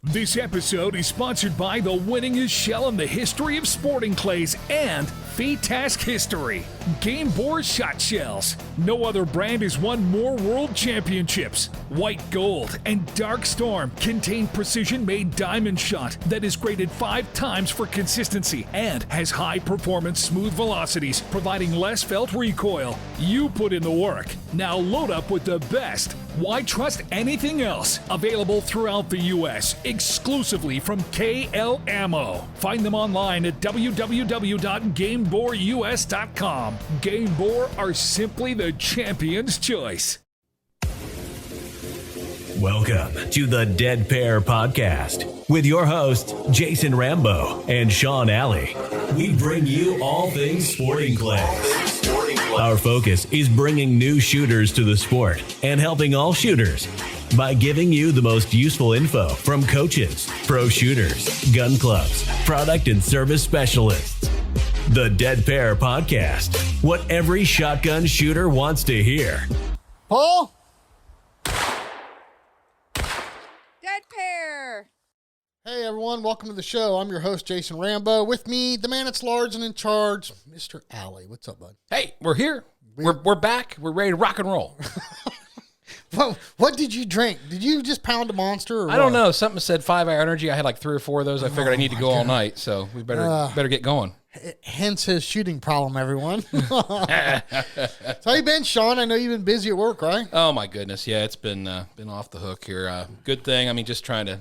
This episode is sponsored by the winningest shell in the history of sporting clays and Task history, Game Bore Shot Shells. No other brand has won more world championships. White Gold and Dark Storm contain precision-made diamond shot that is graded 5 times for consistency and has high-performance smooth velocities, providing less felt recoil. You put in the work. Now load up with the best. Why trust anything else? Available throughout the U.S., exclusively from KL Ammo. Find them online at www.GameBoreUS.com. Game Bore are simply the champion's choice. Welcome to the Dead Pair Podcast with your hosts, Jason Rambo and Sean Alley. We bring you all things sporting clays. Our focus is bringing new shooters to the sport and helping all shooters by giving you the most useful info from coaches, pro shooters, gun clubs, product and service specialists. The Dead Pair Podcast, what every shotgun shooter wants to hear. Paul? Dead Pair. Hey everyone, welcome to the show. I'm your host, Jason Rambo. With me, the man that's large and in charge, Mr. Alley. What's up, bud? Hey, we're here. We're back. We're ready to rock and roll. What did you drink? Did you just pound a Monster? Or I don't know. Something said 5-hour energy. I had like 3 or 4 of those. I figured I need to go all night, so we better get going. Hence his shooting problem, everyone. So how you been, Sean? I know you've been busy at work, right? Oh my goodness, yeah, it's been off the hook here. Good thing. I mean, just trying to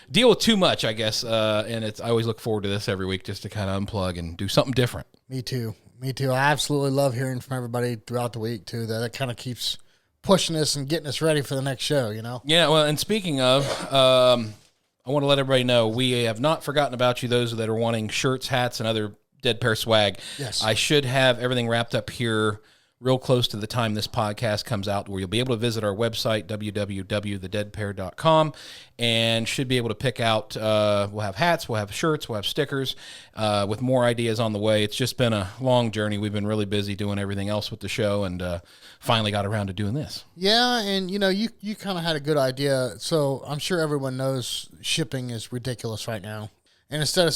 deal with too much, I guess. And I always look forward to this every week, just to kind of unplug and do something different. Me too. I absolutely love hearing from everybody throughout the week too. That kind of keeps pushing us and getting us ready for the next show, you know? Yeah, well, and speaking of, I want to let everybody know we have not forgotten about you, those that are wanting shirts, hats, and other Dead Pair swag. Yes. I should have everything wrapped up here real close to the time this podcast comes out, where you'll be able to visit our website, www.thedeadpair.com, and should be able to pick out, we'll have hats, we'll have shirts, we'll have stickers, with more ideas on the way. It's just been a long journey. We've been really busy doing everything else with the show, and finally got around to doing this. Yeah, and you know, you kind of had a good idea. So I'm sure everyone knows shipping is ridiculous right now. And instead of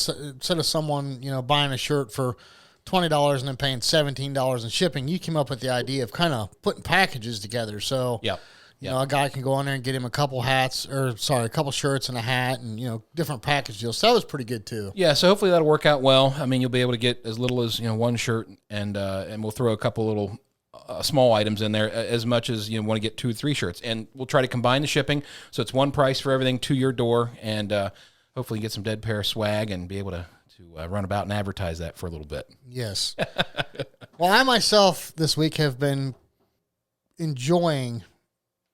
someone, you know, buying a shirt for $20 and then paying $17 in shipping, you came up with the idea of kind of putting packages together. So, you know, a guy can go on there and get him a couple shirts and a hat and, you know, different package deals. So that was pretty good too. Yeah, so hopefully that'll work out well. I mean, you'll be able to get as little as, you know, 1 shirt, and we'll throw a couple little small items in there, as much as you want to get 2 or 3 shirts. And we'll try to combine the shipping, so it's one price for everything to your door, and hopefully get some Dead Pair swag and be able to run about and advertise that for a little bit. Yes. Well, I myself this week have been enjoying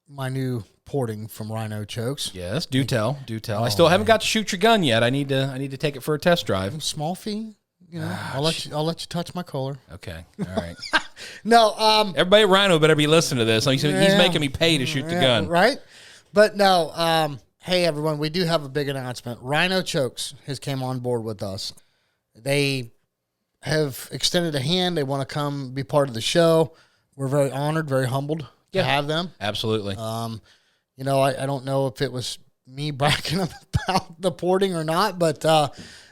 my new porting from Rhino Chokes. Yes, do tell. I still haven't got to shoot your gun yet. I need to take it for a test drive. Small fee, you know. I'll let you touch my Kolar. Okay, all right. No, everybody at Rhino better be listening to this. He's making me pay to shoot the gun, right? But no, hey everyone, we do have a big announcement. Rhino Chokes has came on board with us. They have extended a hand. They want to come be part of the show. We're very honored, very humbled to have them. Absolutely. You know, I don't know if it was me bragging about the porting or not, but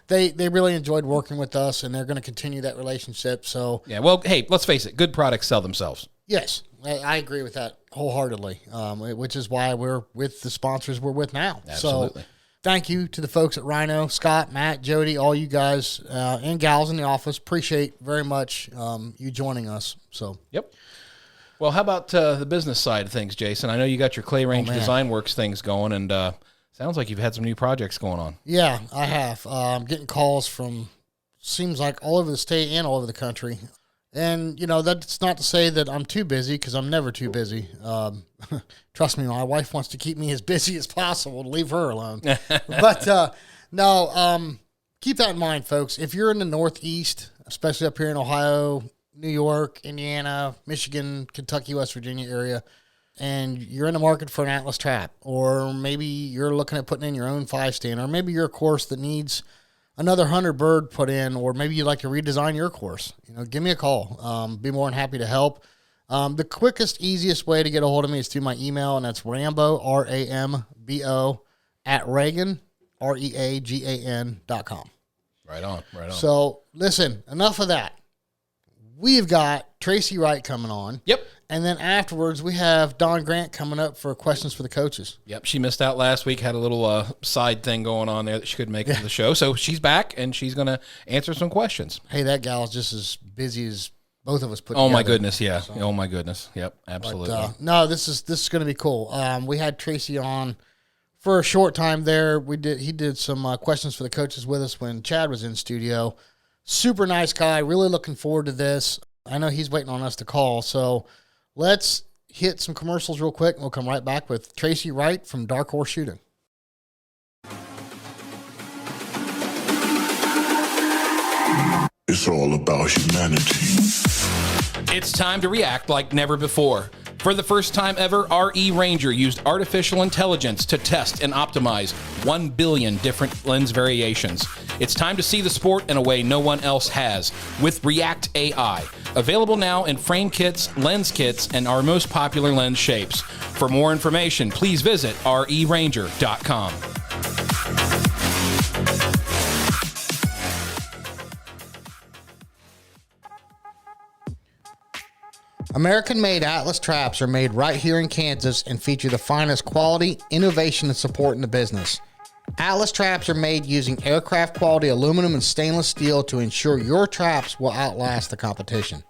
they really enjoyed working with us, and they're going to continue that relationship. So yeah, well, hey, let's face it, good products sell themselves. Yes, I agree with that wholeheartedly, which is why we're with the sponsors we're with now. Absolutely. So thank you to the folks at Rhino, Scott, Matt, Jody, all you guys and gals in the office. Appreciate very much you joining us. So yep. Well, how about the business side of things, Jason? I know you got your Clay Range Design Works things going, and sounds like you've had some new projects going on. Yeah, I have. I'm getting calls from, seems like all over the state and all over the country. And, you know, that's not to say that I'm too busy, because I'm never too busy. Trust me, my wife wants to keep me as busy as possible to leave her alone. But, no, keep that in mind, folks. If you're in the Northeast, especially up here in Ohio, New York, Indiana, Michigan, Kentucky, West Virginia area, and you're in the market for an Atlas trap, or maybe you're looking at putting in your own 5-stand, or maybe you're a course that needs another 100 bird put in, or maybe you'd like to redesign your course, you know, give me a call. Be more than happy to help. The quickest, easiest way to get a hold of me is through my email, and that's Rambo, Rambo, at Reagan, REAGAN.com. Right on. So, listen, enough of that. We've got Tracy Wright coming on. Yep. And then afterwards, we have Don Grant coming up for questions for the coaches. Yep. She missed out last week, had a little side thing going on there that she couldn't make it to the show. So she's back, and she's going to answer some questions. Hey, that gal's just as busy as both of us put together. Oh, my goodness, yeah. So, oh, my goodness. Yep, absolutely. But, no, this is going to be cool. We had Tracy on for a short time there. He did some questions for the coaches with us when Chad was in studio. Super nice guy. Really looking forward to this. I know he's waiting on us to call. So let's hit some commercials real quick, and we'll come right back with Tracy Wright from Dark Horse Shooting. It's all about humanity. It's time to react like never before. For the first time ever, RE Ranger used artificial intelligence to test and optimize 1 billion different lens variations. It's time to see the sport in a way no one else has with React AI. Available now in frame kits, lens kits, and our most popular lens shapes. For more information, please visit reranger.com. American-made Atlas traps are made right here in Kansas and feature the finest quality, innovation, and support in the business. Atlas traps are made using aircraft-quality aluminum and stainless steel to ensure your traps will outlast the competition.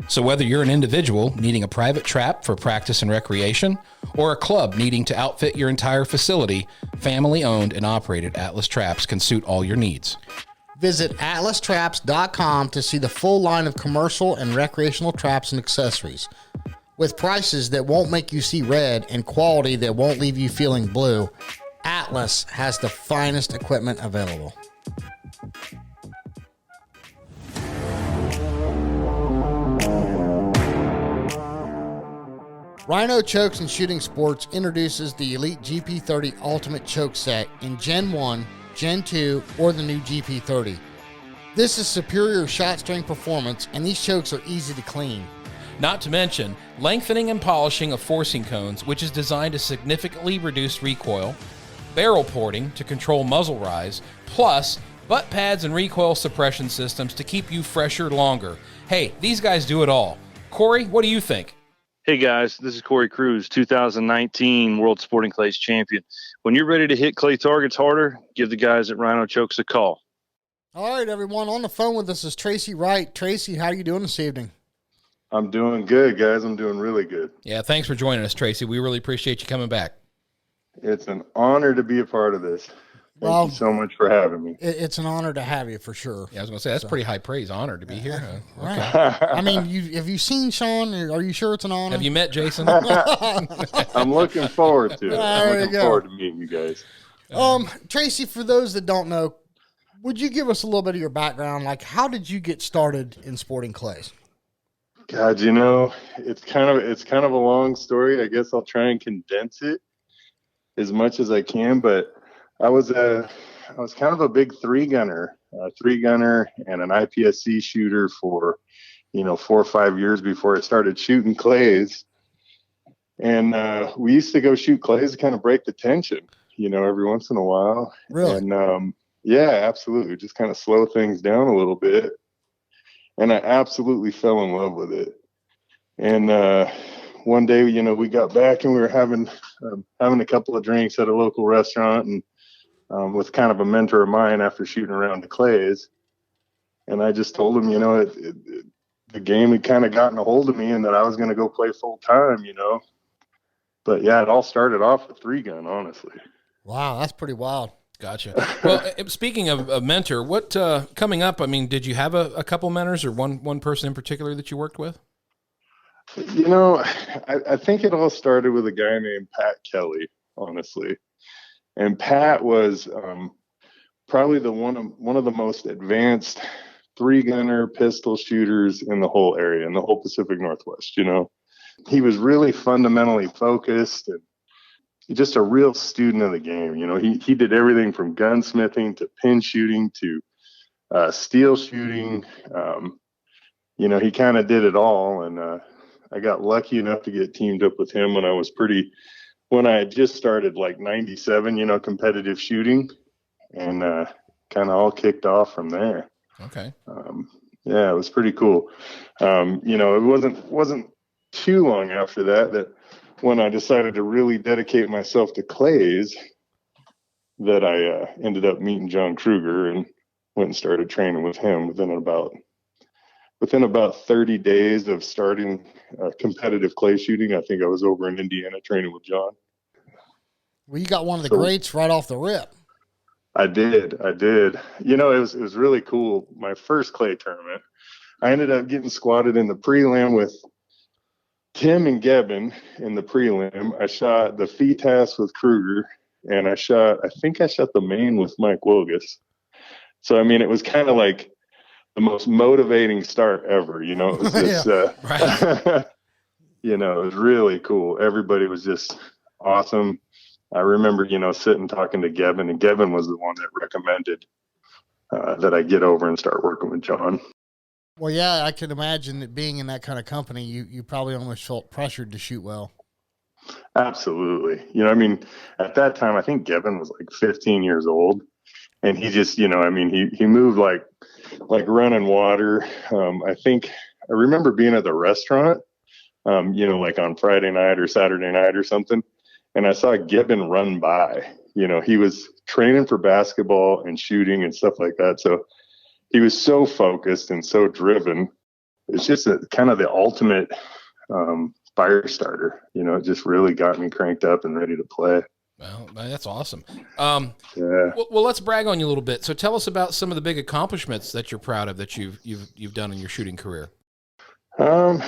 So whether you're an individual needing a private trap for practice and recreation, or a club needing to outfit your entire facility, family-owned and operated Atlas Traps can suit all your needs. Visit atlastraps.com to see the full line of commercial and recreational traps and accessories. With prices that won't make you see red and quality that won't leave you feeling blue, Atlas has the finest equipment available. Rhino Chokes and Shooting Sports introduces the Elite GP30 Ultimate Choke Set in Gen 1, Gen 2, or the new GP30. This is superior shot string performance, and these chokes are easy to clean. Not to mention lengthening and polishing of forcing cones, which is designed to significantly reduce recoil, barrel porting to control muzzle rise, plus butt pads and recoil suppression systems to keep you fresher longer. Hey, these guys do it all. Corey, what do you think? Hey guys, this is Corey Cruz, 2019 World Sporting Clays champion. When you're ready to hit clay targets harder, give the guys at Rhino Chokes a call. All right, everyone. On the phone with us is Tracy Wright. Tracy, how are you doing this evening? I'm doing good, guys. I'm doing really good. Yeah, thanks for joining us, Tracy. We really appreciate you coming back. It's an honor to be a part of this. Thank you so much for having me. It's an honor to have you for sure. Yeah, I was going to say, that's pretty high praise, honor to be here. Right. I mean, have you seen Sean? Are you sure it's an honor? Have you met Jason? I'm looking forward to it. I'm looking forward to meeting you guys. Tracy, for those that don't know, would you give us a little bit of your background? Like, how did you get started in sporting clays? God, it's kind of a long story. I guess I'll try and condense it as much as I can, but I was kind of a big three gunner and an IPSC shooter for, 4 or 5 years before I started shooting clays. And we used to go shoot clays to kind of break the tension, every once in a while. Really? And yeah, absolutely. Just kind of slow things down a little bit. And I absolutely fell in love with it. And one day, we got back and we were having a couple of drinks at a local restaurant, and with kind of a mentor of mine after shooting around the clays. And I just told him, the game had kind of gotten a hold of me and that I was going to go play full time, But yeah, it all started off with 3-gun, honestly. Wow, that's pretty wild. Gotcha. Well, speaking of a mentor, what coming up, I mean, did you have a couple mentors or one person in particular that you worked with? I think it all started with a guy named Pat Kelly, honestly. And Pat was probably one of the most advanced 3-gunner pistol shooters in the whole area, in the whole Pacific Northwest. He was really fundamentally focused and just a real student of the game. He did everything from gunsmithing to pin shooting to steel shooting. He kind of did it all. And I got lucky enough to get teamed up with him when I was pretty when I had just started like 97, you know, competitive shooting, and kind of all kicked off from there. Okay. Yeah, it was pretty cool. You know, it wasn't too long after that when I decided to really dedicate myself to clays, that I ended up meeting John Kruger and went and started training with him within about 30 days of starting competitive clay shooting. I think I was over in Indiana training with John. Well, you got one of the greats right off the rip. I did. You know, it was really cool. My first clay tournament, I ended up getting squatted in the prelim with Tim and Gebben in the prelim. I shot the FITAS with Kruger, and I think I shot the main with Mike Wilgus. So, I mean, it was kind of like the most motivating start ever. You know, it was this, Right. you know, it was really cool. Everybody was just awesome. I remember, you know, sitting talking to Gebben, and Gebben was the one that recommended that I get over and start working with John. Well, yeah, I can imagine that being in that kind of company, you probably almost felt pressured to shoot well. Absolutely. You know, I mean, at that time, I think Gebben was like 15 years old, and he just, you know, I mean, he moved like running water. I remember being at the restaurant, you know, like on Friday night or Saturday night or something, and I saw Gebben run by. You know, he was training for basketball and shooting and stuff like that. So he was so focused and so driven. It's just kind of the ultimate fire starter. You know, it just really got me cranked up and ready to play. Well, that's awesome. Yeah. Well, let's brag on you a little bit. So tell us about some of the big accomplishments that you're proud of that you've done in your shooting career. God,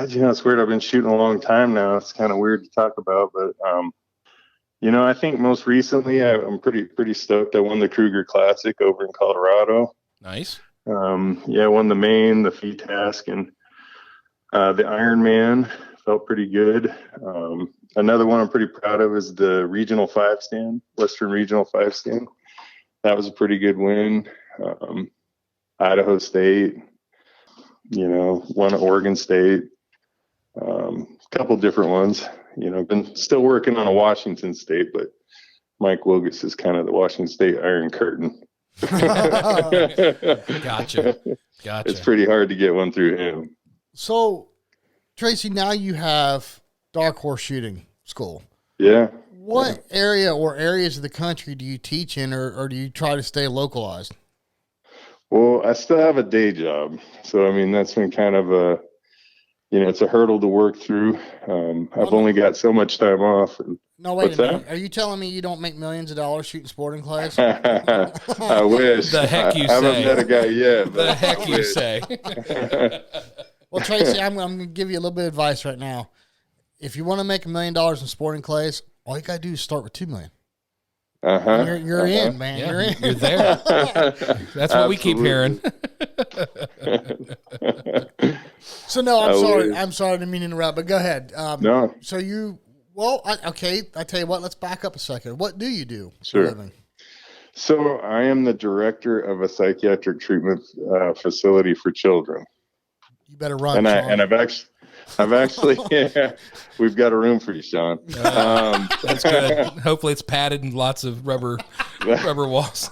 you know, it's weird. I've been shooting a long time now. It's kind of weird to talk about, but you know, I think most recently I'm pretty stoked. I won the Kruger Classic over in Colorado. Nice. Yeah, I won the main, the FITASC, and the Ironman. Felt pretty good. Another one I'm pretty proud of is the Regional 5 stand, Western Regional 5 stand. That was a pretty good win. Idaho State, you know, won Oregon State. A couple different ones. You know, been still working on a Washington State, but Mike Wilgus is kind of the Washington State Iron Curtain. Gotcha. It's pretty hard to get one through him. So, Tracy, now you have Dark Horse Shooting School. Yeah. What area or areas of the country do you teach in, or do you try to stay localized? Well, I still have a day job. So, I mean, that's been kind of it's a hurdle to work through. I've only got so much time off. No, wait a minute. Are you telling me you don't make millions of dollars shooting sporting clays? I wish. The heck you say. I haven't met a guy yet. The heck you say. Well, Tracy, I'm going to give you a little bit of advice right now. If you want to make $1 million in sporting clays, all you got to do is start with $2 million. You're in, man. Yeah, you're in. You're there. That's what we keep hearing. So no, I'm sorry. I'm sorry to mean to interrupt, but go ahead. No. So I tell you what, let's back up a second. What do you do Sure. for a living? So I am the director of a psychiatric treatment facility for children. You better run, Sean. And I've actually, yeah, we've got a room for you, Sean. That's good. Hopefully it's padded and lots of rubber walls.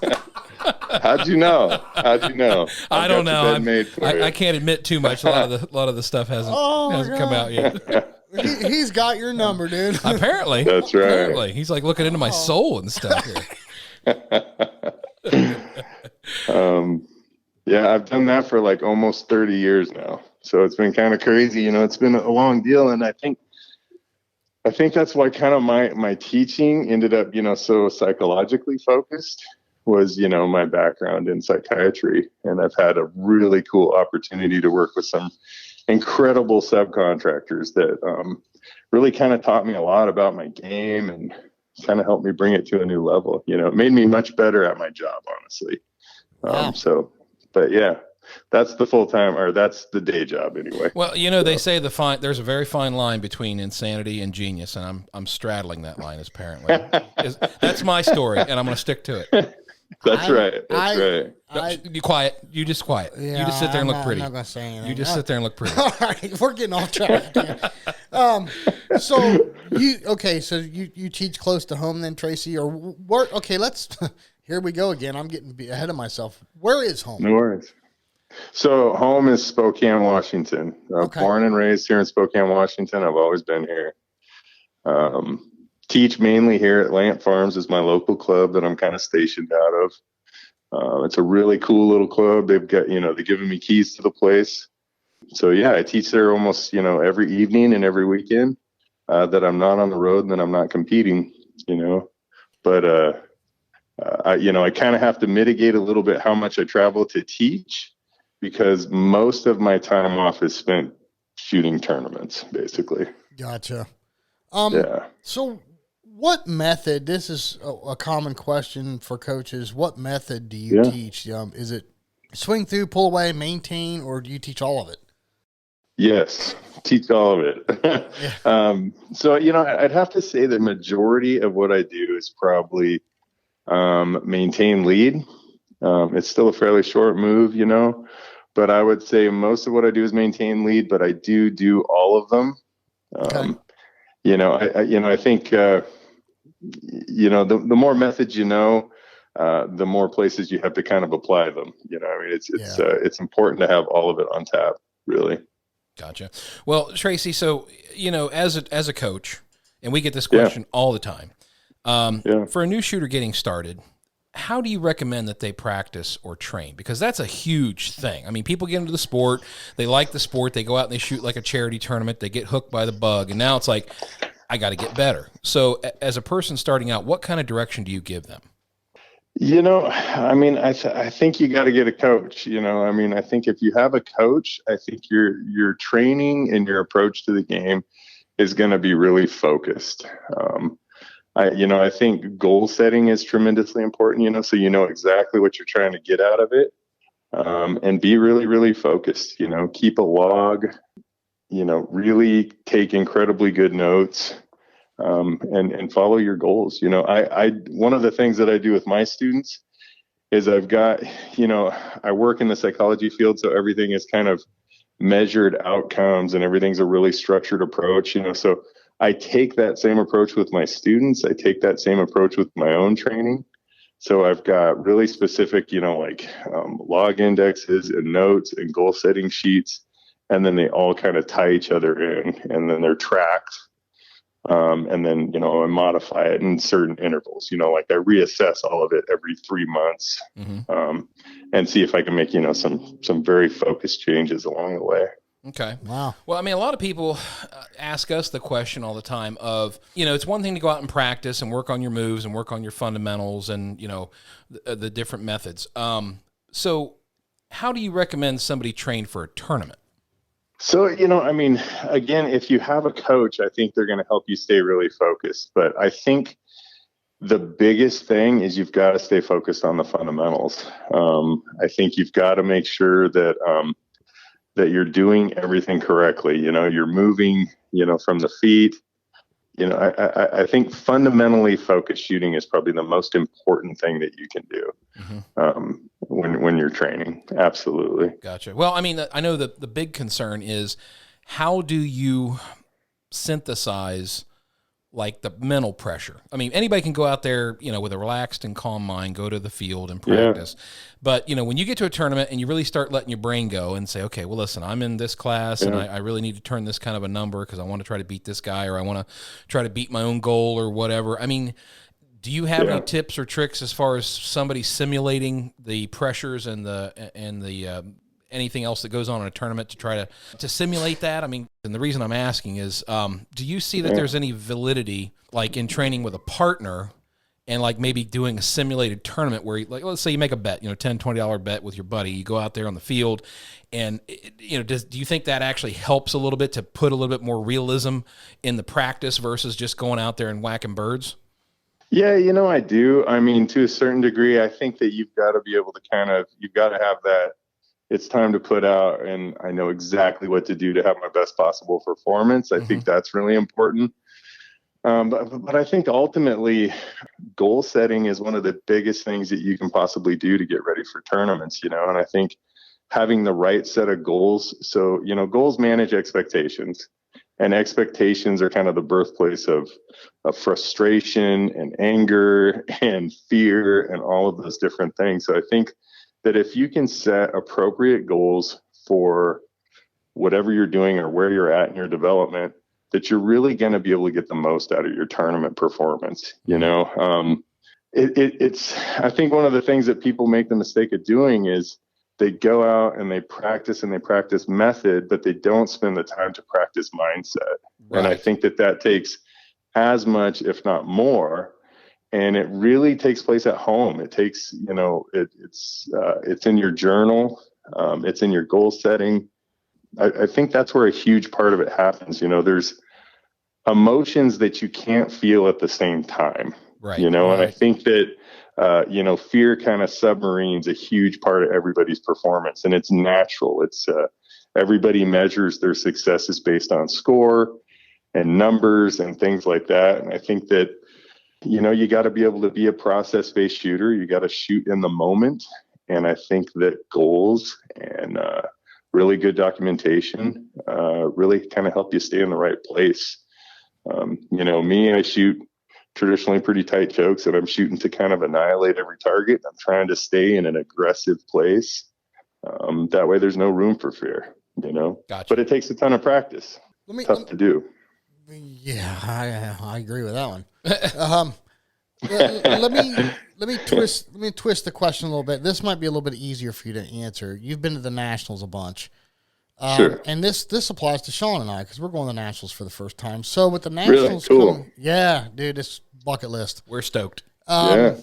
How'd you know? I don't know. I can't admit too much. A lot of the stuff hasn't come out yet. He's got your number, dude. Apparently. That's right. Apparently. He's like looking into my soul and stuff here. Yeah, I've done that for like almost 30 years now. So it's been kind of crazy. You know, it's been a long deal. And I think that's why kind of my teaching ended up, you know, so psychologically focused was, you know, my background in psychiatry. And I've had a really cool opportunity to work with some incredible subcontractors that really kind of taught me a lot about my game and kind of helped me bring it to a new level. You know, it made me much better at my job, honestly. Wow. But yeah, that's the full-time, or that's the day job anyway. Well, you know, they say there's a very fine line between insanity and genius, and I'm straddling that line, apparently. That's my story, and I'm going to stick to it. That's right. That's right. No, you quiet. You just quiet. Yeah, you just sit there and look pretty. I'm not gonna say anything. You just sit there and look pretty. All right, we're getting off track again. So you teach close to home then, Tracy, or where? Okay, let's. Here we go again. I'm getting ahead of myself. Where is home? No worries. So home is Spokane, Washington. Born and raised here in Spokane, Washington. I've always been here. Teach mainly here at Lant Farms is my local club that I'm kind of stationed out of. It's a really cool little club. They've got, they're giving me keys to the place. So yeah, I teach there almost, every evening and every weekend, that I'm not on the road and that I'm not competing, but, I kind of have to mitigate a little bit how much I travel to teach, because most of my time off is spent shooting tournaments, basically. Gotcha. Yeah. So what method, this is a common question for coaches, what method do you teach? Is it swing through, pull away, maintain, or do you teach all of it? Yes, teach all of it. So, I'd have to say the majority of what I do is probably maintain lead. It's still a fairly short move, but I would say most of what I do is maintain lead, but I do all of them. Okay. I think, the more methods the more places you have to kind of apply them. It's important to have all of it on tap, really. Gotcha. Well, Tracy, so, as a coach, and we get this question all the time, for a new shooter getting started, how do you recommend that they practice or train? Because that's a huge thing. I mean, people get into the sport, they like the sport, they go out and they shoot like a charity tournament, they get hooked by the bug, and now it's like, I got to get better. So as a person starting out, what kind of direction do you give them? I think you got to get a coach. I think if you have a coach, I think your training and your approach to the game is going to be really focused. I think goal setting is tremendously important, so exactly what you're trying to get out of it, and be really, really focused, keep a log, really take incredibly good notes, and follow your goals. One of the things that I do with my students is I've got, I work in the psychology field, so everything is kind of measured outcomes and everything's a really structured approach, so I take that same approach with my students. I take that same approach with my own training. So I've got really specific, log indexes and notes and goal setting sheets, and then they all kind of tie each other in, and then they're tracked. And then, I modify it in certain intervals, I reassess all of it every 3 months, and see if I can make, some very focused changes along the way. Okay. Wow. Well, a lot of people ask us the question all the time of, it's one thing to go out and practice and work on your moves and work on your fundamentals and, the different methods. So how do you recommend somebody train for a tournament? So, again, if you have a coach, I think they're going to help you stay really focused. But I think the biggest thing is you've got to stay focused on the fundamentals. I think you've got to make sure that that you're doing everything correctly. You're moving, from the feet. I think fundamentally focused shooting is probably the most important thing that you can do when you're training. Absolutely. Gotcha. Well, I know that the big concern is how do you synthesize like the mental pressure? Anybody can go out there, with a relaxed and calm mind, go to the field and practice. Yeah. But, when you get to a tournament and you really start letting your brain go and say, okay, well, listen, I'm in this class and I really need to turn this kind of a number because I want to try to beat this guy or I want to try to beat my own goal or whatever. Do you have any tips or tricks as far as somebody simulating the pressures and the anything else that goes on in a tournament to try to simulate that? And the reason I'm asking is, do you see that there's any validity like in training with a partner and like maybe doing a simulated tournament where let's say you make a bet, $10, $20 bet with your buddy, you go out there on the field and, do you think that actually helps a little bit to put a little bit more realism in the practice versus just going out there and whacking birds? Yeah, I do. To a certain degree, I think that you've got to be able to you've got to have that. It's time to put out, and I know exactly what to do to have my best possible performance. I think that's really important. But I think ultimately goal setting is one of the biggest things that you can possibly do to get ready for tournaments, and I think having the right set of goals. So, goals manage expectations, and expectations are kind of the birthplace of frustration and anger and fear and all of those different things. So I think that if you can set appropriate goals for whatever you're doing or where you're at in your development, that you're really going to be able to get the most out of your tournament performance. It's, I think one of the things that people make the mistake of doing is they go out and they practice method, but they don't spend the time to practice mindset. Right. And I think that takes as much, if not more. And it really takes place at home. It takes, it's in your journal. It's in your goal setting. I think that's where a huge part of it happens. There's emotions that you can't feel at the same time, right? And I think that, fear kind of submarines a huge part of everybody's performance, and it's natural. It's everybody measures their successes based on score and numbers and things like that. And I think that, you got to be able to be a process-based shooter. You got to shoot in the moment. And I think that goals and really good documentation really kind of help you stay in the right place. Me, I shoot traditionally pretty tight chokes, and I'm shooting to kind of annihilate every target. I'm trying to stay in an aggressive place. That way there's no room for fear, Gotcha. But it takes a ton of practice. Tough to do. Yeah, I agree with that one. Let me twist the question a little bit. This might be a little bit easier for you to answer. You've been to the Nationals a bunch. Sure. And this applies to Sean and I, because we're going to the Nationals for the first time. So with the Nationals, really cool. Yeah, dude, it's bucket list. We're stoked. Yeah.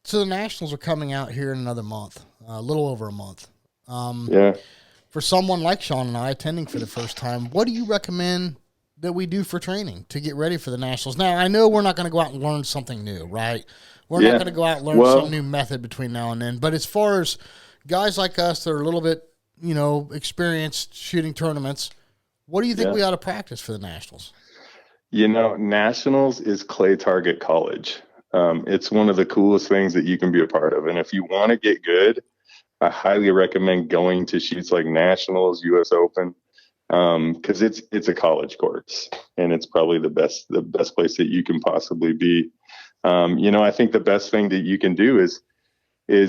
So the Nationals are coming out here in another month, a little over a month. Yeah. For someone like Sean and I attending for the first time, what do you recommend that we do for training to get ready for the Nationals? Now, I know we're not going to go out and learn something new, right? We're not going to go out and learn some new method between now and then. But as far as guys like us that are a little bit, experienced shooting tournaments, what do you think we ought to practice for the Nationals? Nationals is clay target college. It's one of the coolest things that you can be a part of. And if you want to get good, I highly recommend going to shoots like Nationals, US Open, because it's a college course, and it's probably the best place that you can possibly be. I think the best thing that you can do is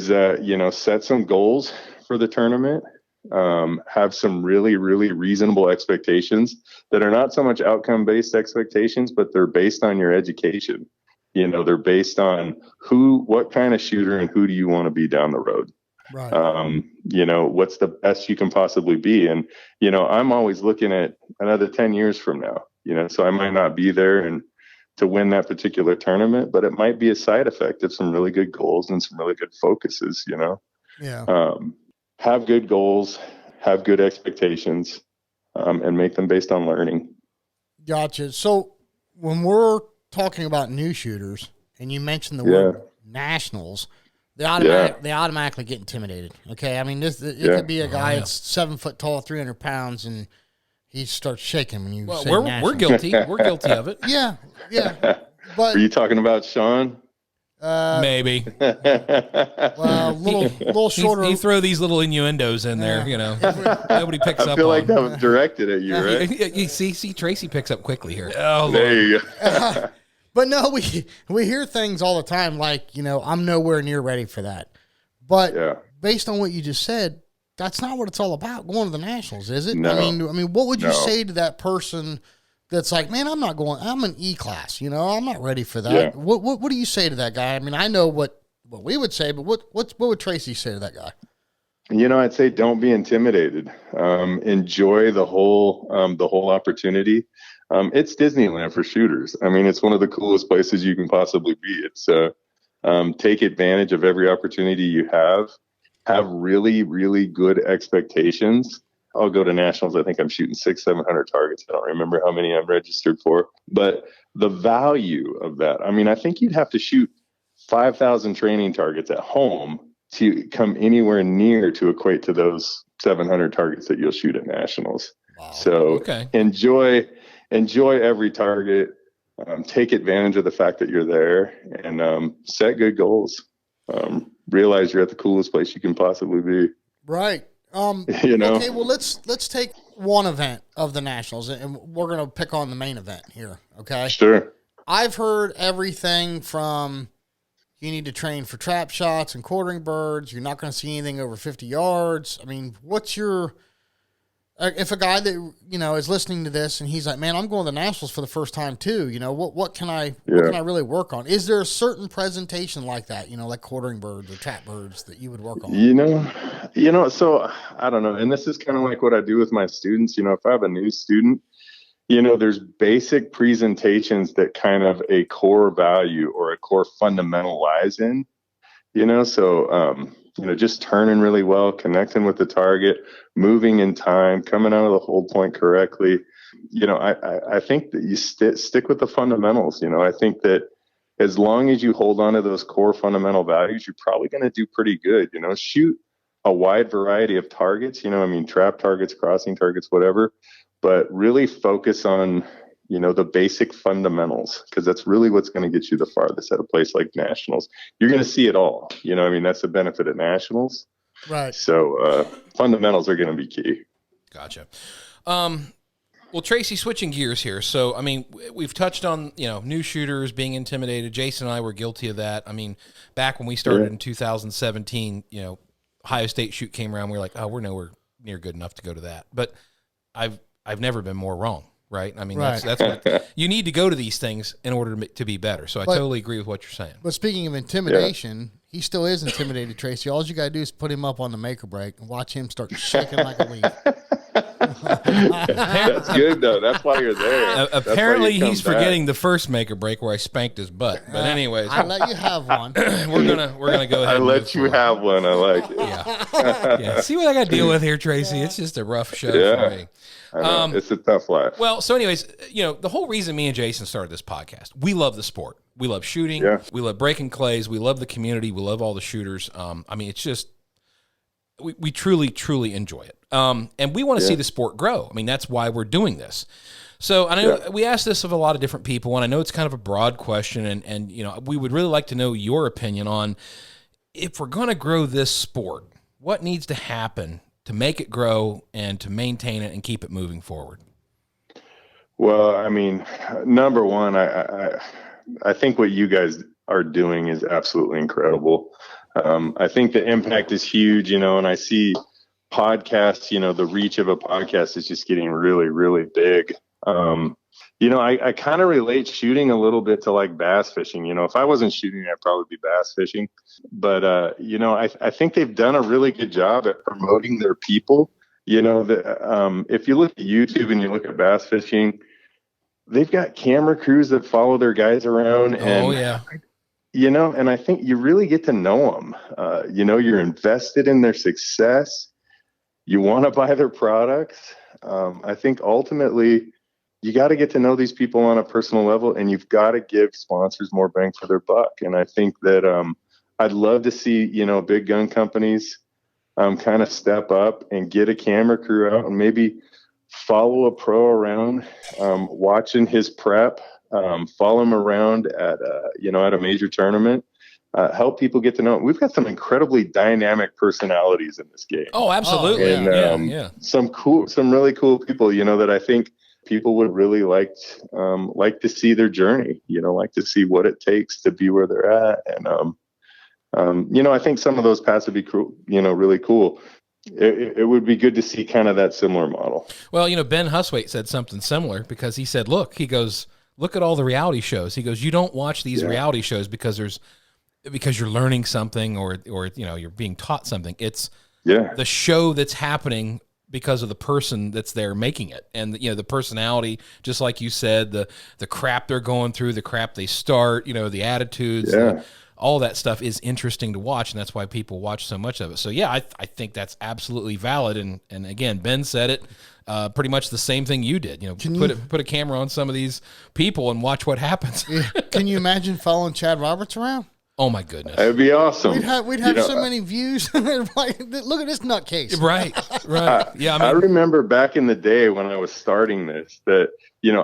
set some goals for the tournament. Have some really, really reasonable expectations that are not so much outcome-based expectations, but they're based on your education. They're based on what kind of shooter and who do you want to be down the road. Right. What's the best you can possibly be. And, I'm always looking at another 10 years from now, so I might not be there and to win that particular tournament, but it might be a side effect of some really good goals and some really good focuses, Yeah. Have good goals, have good expectations, and make them based on learning. Gotcha. So when we're talking about new shooters and you mentioned the word Nationals, they automatically get intimidated. Okay. I mean, it could be a guy that's 7 foot tall, 300 pounds, and he starts shaking when you say we're Nationals. guilty. We're guilty of it. Yeah. But are you talking about Sean? Maybe. Well, little shorter. You throw these little innuendos in there, Nobody picks up on. I feel like that was directed at you, right? You see, Tracy picks up quickly here. Oh, there you go. But no, we hear things all the time like, I'm nowhere near ready for that. But based on what you just said, that's not what it's all about, going to the Nationals, is it? No. I mean, what would you say to that person that's like, man, I'm not going, I'm an E class, I'm not ready for that. Yeah. What do you say to that guy? I mean, I know what we would say, but what would Tracy say to that guy? I'd say don't be intimidated. Enjoy the whole opportunity. It's Disneyland for shooters. I mean, it's one of the coolest places you can possibly be. It's take advantage of every opportunity you have really, really good expectations. I'll go to Nationals. I think I'm shooting 600-700 targets. I don't remember how many I'm registered for, but the value of that, I mean, I think you'd have to shoot 5,000 training targets at home to come anywhere near to equate to those 700 targets that you'll shoot at Nationals. Wow. So enjoy every target. take advantage of the fact that you're there, and set good goals. Realize you're at the coolest place you can possibly be. Right. You know. Okay. Well, let's take one event of the Nationals, and we're going to pick on the main event here. Okay. Sure. I've heard everything from you need to train for trap shots and quartering birds. You're not going to see anything over 50 yards. I mean, what's your if a guy that is listening to this and he's like, man, I'm going to the Nationals for the first time too. What can I really work on? Is there a certain presentation like that? Like quartering birds or trap birds that you would work on? So I don't know. And this is kind of like what I do with my students. If I have a new student, there's basic presentations that kind of a core value or a core fundamental lies in. Just turning really well, connecting with the target, moving in time, coming out of the hold point correctly. I think that you stick with the fundamentals. I think that as long as you hold on to those core fundamental values, you're probably going to do pretty good. Shoot a wide variety of targets, trap targets, crossing targets, whatever, but really focus on the basic fundamentals, because that's really what's going to get you the farthest at a place like Nationals. You're going to see it all. That's the benefit of Nationals. Right. So fundamentals are going to be key. Gotcha. Well, Tracy, switching gears here. So, we've touched on, new shooters being intimidated. Jason and I were guilty of that. Back when we started in 2017, Ohio State shoot came around. We were like, oh, we're nowhere near good enough to go to that. But I've never been more wrong. Right. Right. That's what you need to go to these things in order to be better. So I totally agree with what you're saying. But speaking of intimidation, he still is intimidated, Tracy. All you got to do is put him up on the make or break and watch him start shaking like a leaf. That's good, though. That's why you're there. Apparently, he's forgetting the first make or break where I spanked his butt. But anyways, I let you have one. we're gonna go ahead. I let you have one. I like it. Yeah. See what I got to deal with here, Tracy? It's just a rough show for me. It's a tough life. Well, so anyways, the whole reason me and Jason started this podcast, we love the sport. We love shooting. Yeah. We love breaking clays. We love the community. We love all the shooters. It's just, we truly, truly enjoy it. And we want to see the sport grow. That's why we're doing this. So I know we asked this of a lot of different people, and I know it's kind of a broad question, and we would really like to know your opinion on, if we're going to grow this sport, what needs to happen to make it grow and to maintain it and keep it moving forward? Well, number one, I think what you guys are doing is absolutely incredible. I think the impact is huge, and I see podcasts, the reach of a podcast is just getting really, really big. I kind of relate shooting a little bit to like bass fishing. If I wasn't shooting, I'd probably be bass fishing. But, I think they've done a really good job at promoting their people. If you look at YouTube and you look at bass fishing, they've got camera crews that follow their guys around. And, and I think you really get to know them. You're invested in their success. You want to buy their products. I think ultimately, you got to get to know these people on a personal level, and you've got to give sponsors more bang for their buck. And I think that I'd love to see, big gun companies kind of step up and get a camera crew out and maybe follow a pro around, watching his prep, follow him around at a major tournament. Help people get to know him. We've got some incredibly dynamic personalities in this game. Oh, absolutely. And some really cool people, that I think people would really like to see their journey, like to see what it takes to be where they're at. And, I think some of those paths would be cool, really cool. It would be good to see kind of that similar model. Well, Ben Huswaite said something similar, because he said, look at all the reality shows. He goes, you don't watch these reality shows because you're learning something or you're being taught something. It's the show that's happening because of the person that's there making it. And the personality, just like you said, the crap they're going through, the crap they start, the attitudes, all that stuff is interesting to watch, and that's why people watch so much of it. So I think that's absolutely valid. And again, Ben said it pretty much the same thing you did. Put a camera on some of these people and watch what happens. Can you imagine following Chad Roberts around? Oh my goodness, that'd be awesome. We'd have so many views. Like, look at this nutcase. Right. Yeah. I remember back in the day when I was starting this, that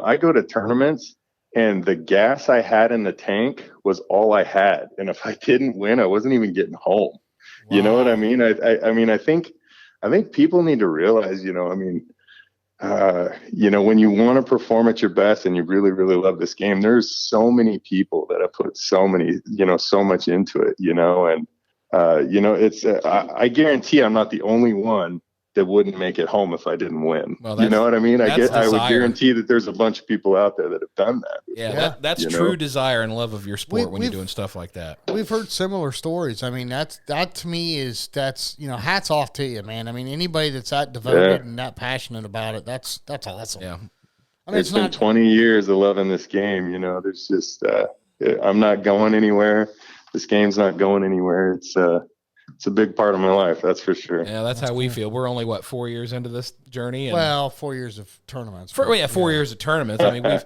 I go to tournaments and the gas I had in the tank was all I had. And if I didn't win, I wasn't even getting home. Wow. You know what I mean? I mean, I think people need to realize, when you want to perform at your best and you really, really love this game, there's so many people that have put so much into it, and, I guarantee I'm not the only one that wouldn't make it home if I didn't win. Well, you know what I mean? I would guarantee that there's a bunch of people out there that have done that. Yeah, that's true desire and love of your sport when you're doing stuff like that. We've heard similar stories. I mean, that to me that's hats off to you, man. I mean, anybody that's that devoted and that passionate about it, that's awesome. Yeah. I mean, it's been 20 years of loving this game. There's just I'm not going anywhere. This game's not going anywhere. It's a big part of my life, that's for sure. Yeah, that's how we feel. We're only 4 years into this journey. And 4 years of tournaments. 4 years of tournaments. I mean,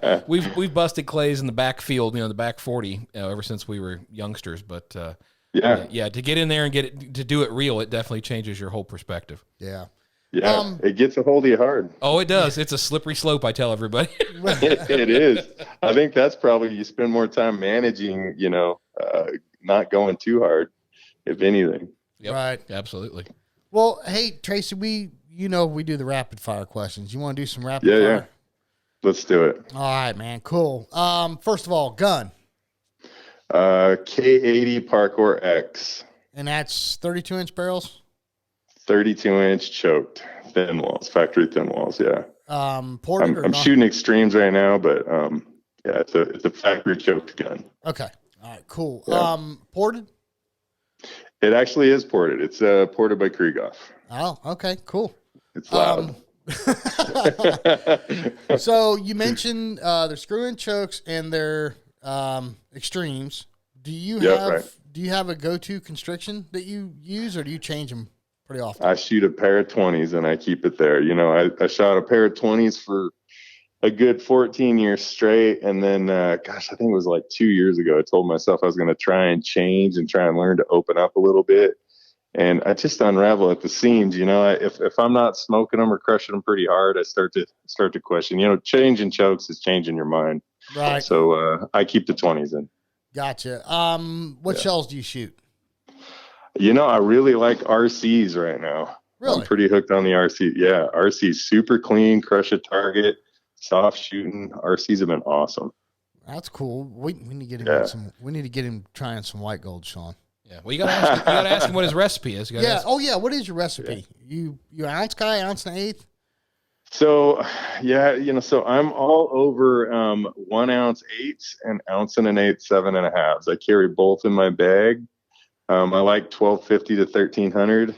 we've busted clays in the backfield, the back 40, ever since we were youngsters. But to get in there and to do it real, it definitely changes your whole perspective. Yeah. Yeah, it gets a hold of you hard. Oh, it does. It's a slippery slope, I tell everybody. It is. I think that's probably, you spend more time managing, not going too hard, if anything. Yep, right. Absolutely. Well, hey, Tracy, we do the rapid fire questions. You want to do some rapid fire? Yeah. Let's do it. All right, man. Cool. First of all, gun. K80 Parkour X. And that's 32-inch barrels? 32-inch choked thin walls, factory thin walls. Yeah. Ported I'm shooting extremes right now, but it's a factory choked gun. Okay. All right. Cool. Yeah. Ported? It actually is ported. It's ported by Krieghoff. Oh, okay, cool. It's loud. So you mentioned they're screw-in chokes and they're extremes. Do you have a go-to constriction that you use, or do you change them pretty often? I shoot a pair of 20s and I keep it there. I shot a pair of 20s for a good 14 years straight. And then, I think it was 2 years ago, I told myself I was going to try and change and try and learn to open up a little bit. And I just unravel at the seams. If I'm not smoking them or crushing them pretty hard, I start to question, changing chokes is changing your mind. Right. So, I keep the 20s in. Gotcha. What shells do you shoot? I really like RCs right now. Really? I'm pretty hooked on the RC. Yeah. RC's super clean, crush a target. Soft shooting. RCs have been awesome. That's cool. We need to get him we need to get him trying some white gold, Sean. Yeah. Well, you gotta ask him what his recipe is. Oh yeah. What is your recipe? Yeah. You an ounce guy, ounce and an eighth? So so I'm all over 1 ounce eighths and ounce and an eighth 7.5s. I carry both in my bag. I like 1250 to 1300.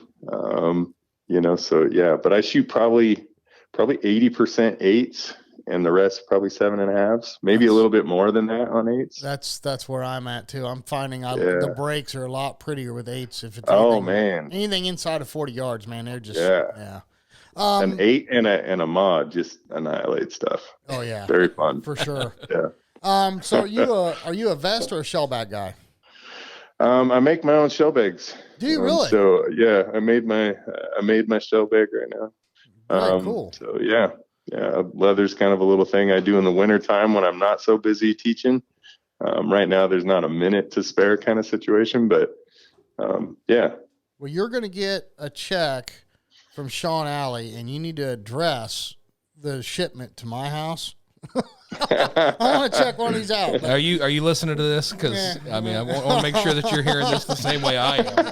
But I shoot probably 80% eights and the rest probably 7.5s, maybe a little bit more than that on eights. That's where I'm at too. I'm finding the breaks are a lot prettier with eights. If it's anything inside of 40 yards, man, they're just an 8 and a mod just annihilate stuff. Oh yeah, very fun for sure. Yeah. So are you a vest or a shell bag guy? I make my own shell bags. Do you really? So yeah, I made my shell bag right now. Very cool. So yeah, leather's kind of a little thing I do in the winter time when I'm not so busy teaching. Right now, there's not a minute to spare kind of situation, but yeah. Well, you're going to get a check from Sean Alley, and you need to address the shipment to my house. I want to check one of these out. Are you listening to this? Because I want to make sure that you're hearing this the same way I am.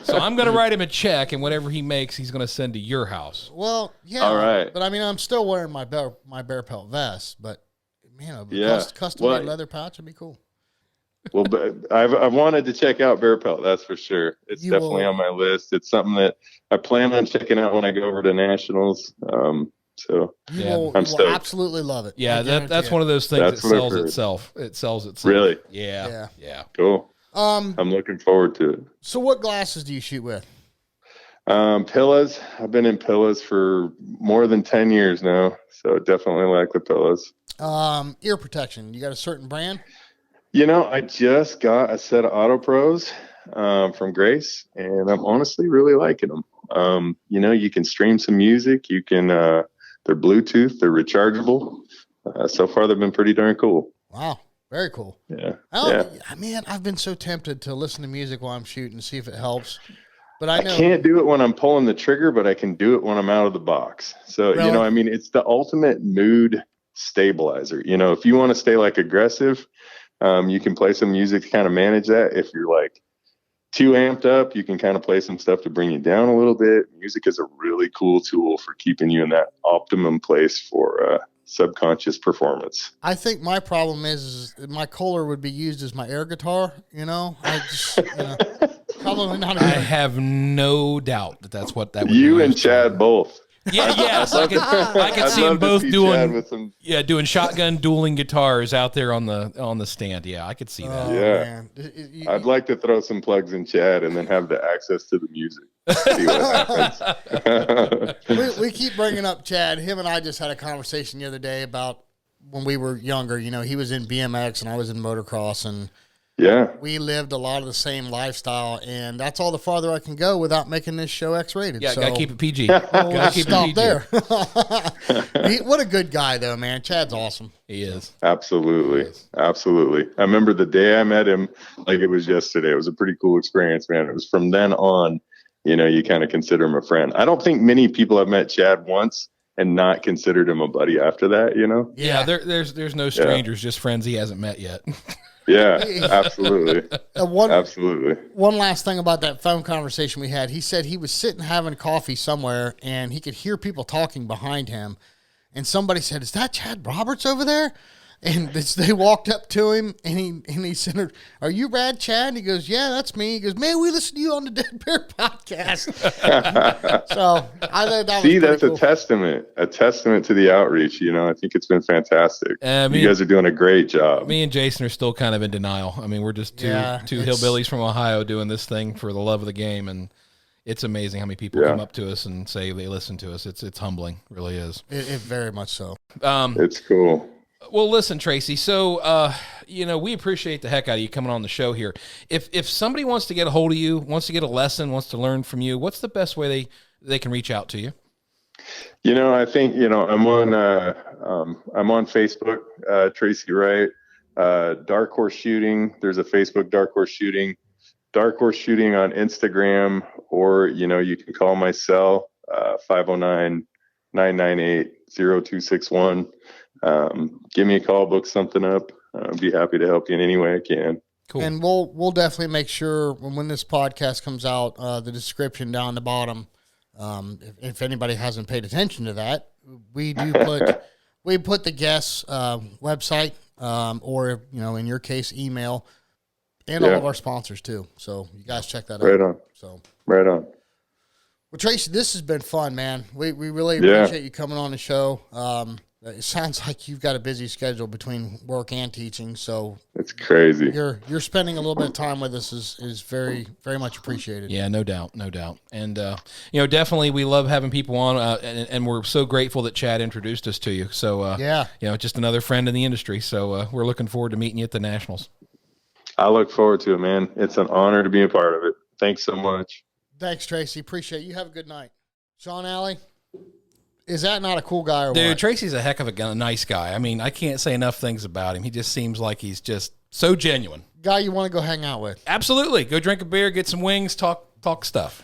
So I'm going to write him a check, and whatever he makes, he's going to send to your house. Well, yeah. All right. But I'm still wearing my bear pelt vest. But man, custom made leather pouch would be cool. Well, but I've wanted to check out bear pelt. That's for sure. It's definitely on my list. It's something that I plan on checking out when I go over to nationals. So you will absolutely love it. Yeah, that's one of those things that sells itself. It sells itself. Really? Yeah. Cool. I'm looking forward to it. So what glasses do you shoot with? Pillas. I've been in pillas for more than 10 years now. So definitely like the pillas. Ear protection. You got a certain brand? I just got a set of Auto Pros from Grace, and I'm honestly really liking them. You can stream some music. You can, they're Bluetooth, they're rechargeable. so far they've been pretty darn cool. Wow. Very cool. Yeah. Man, I've been so tempted to listen to music while I'm shooting to see if it helps. But I know I can't do it when I'm pulling the trigger, but I can do it when I'm out of the box. So, Really? I mean, it's the ultimate mood stabilizer. If you want to stay like aggressive, you can play some music to kind of manage that. If you're like too amped up, you can kind of play some stuff to bring you down a little bit. Music is a really cool tool for keeping you in that optimum place for subconscious performance. I think my problem is my Kolar would be used as my air guitar. I just probably not. I have no doubt that's what that would You be and used for. Chad both. Yeah, yes, I could see them both doing shotgun dueling guitars out there on the stand. Yeah, I could see that. Yeah. Man. I'd like to throw some plugs in Chad and then have the access to the music. See what happens. we keep bringing up Chad. Him and I just had a conversation the other day about when we were younger. He was in BMX and I was in motocross, and Yeah. we lived a lot of the same lifestyle, and that's all the farther I can go without making this show X-rated. Yeah, so gotta keep it PG. we'll Gotta keep stop it PG. there. What a good guy, though, man. Chad's awesome. He is. Absolutely. Absolutely. I remember the day I met him like it was yesterday. It was a pretty cool experience, man. It was from then on, you kind of consider him a friend. I don't think many people have met Chad once and not considered him a buddy after that, Yeah, there's no strangers, just friends he hasn't met yet. Yeah, absolutely. Absolutely. One last thing about that phone conversation we had. He said he was sitting having coffee somewhere, and he could hear people talking behind him. And somebody said, "Is that Chad Roberts over there?" And they walked up to him, and he said, "Are you Rad Chad?" And he goes, "Yeah, that's me." He goes, "Man, we listen to you on the Dead Bear podcast." So I thought that was that's cool. a testament to the outreach. I think it's been fantastic. You guys are doing a great job. Me and Jason are still kind of in denial. I mean, we're just two hillbillies from Ohio doing this thing for the love of the game, and it's amazing how many people come up to us and say they listen to us. It's humbling, it really is. It very much so. It's cool. Well, listen, Tracy. So, we appreciate the heck out of you coming on the show here. If somebody wants to get a hold of you, wants to get a lesson, wants to learn from you, what's the best way they can reach out to you? I think I'm on Facebook, Tracy Wright, Dark Horse Shooting. There's a Facebook Dark Horse Shooting on Instagram, or you can call my cell 509-998-0261. Give me a call, book something up. I'll be happy to help you in any way I can. Cool. And we'll definitely make sure when this podcast comes out, the description down the bottom. If anybody hasn't paid attention to that, we do put the guest's website, or in your case, email, and all of our sponsors too. So you guys check that out. Right on. Right on. Well, Tracy, this has been fun, man. We really appreciate you coming on the show. It sounds like you've got a busy schedule between work and teaching, so it's crazy. You're spending a little bit of time with us is very, very much appreciated. Yeah, no doubt. And definitely we love having people on, and we're so grateful that Chad introduced us to you. So just another friend in the industry. So we're looking forward to meeting you at the Nationals. I look forward to it, man. It's an honor to be a part of it. Thanks so much. Thanks, Tracy. Appreciate it. You have a good night. Sean Alley, is that not a cool guy or Dude, what? Tracy's a heck of a nice guy. I mean, I can't say enough things about him. He just seems like he's just so genuine. Guy you want to go hang out with. Absolutely. Go drink a beer, get some wings, talk stuff,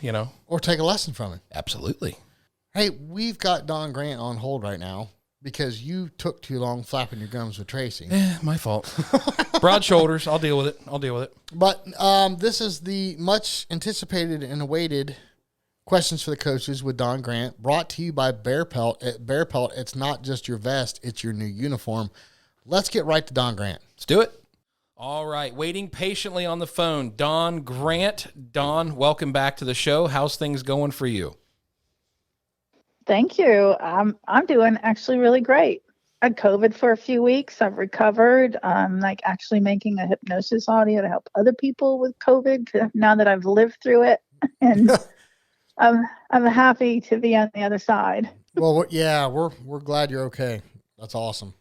Or take a lesson from him. Absolutely. Hey, we've got Don Grant on hold right now because you took too long flapping your gums with Tracy. My fault. Broad shoulders. I'll deal with it. But this is the much anticipated and awaited Questions for the Coaches with Don Grant, brought to you by Bear Pelt. At Bear Pelt, it's not just your vest, it's your new uniform. Let's get right to Don Grant. Let's do it. All right, waiting patiently on the phone, Don Grant. Don, welcome back to the show. How's things going for you? Thank you. I'm doing actually really great. I had COVID for a few weeks. I've recovered. I'm actually making a hypnosis audio to help other people with COVID now that I've lived through it. And I'm happy to be on the other side. Well, yeah, we're glad you're okay. That's awesome.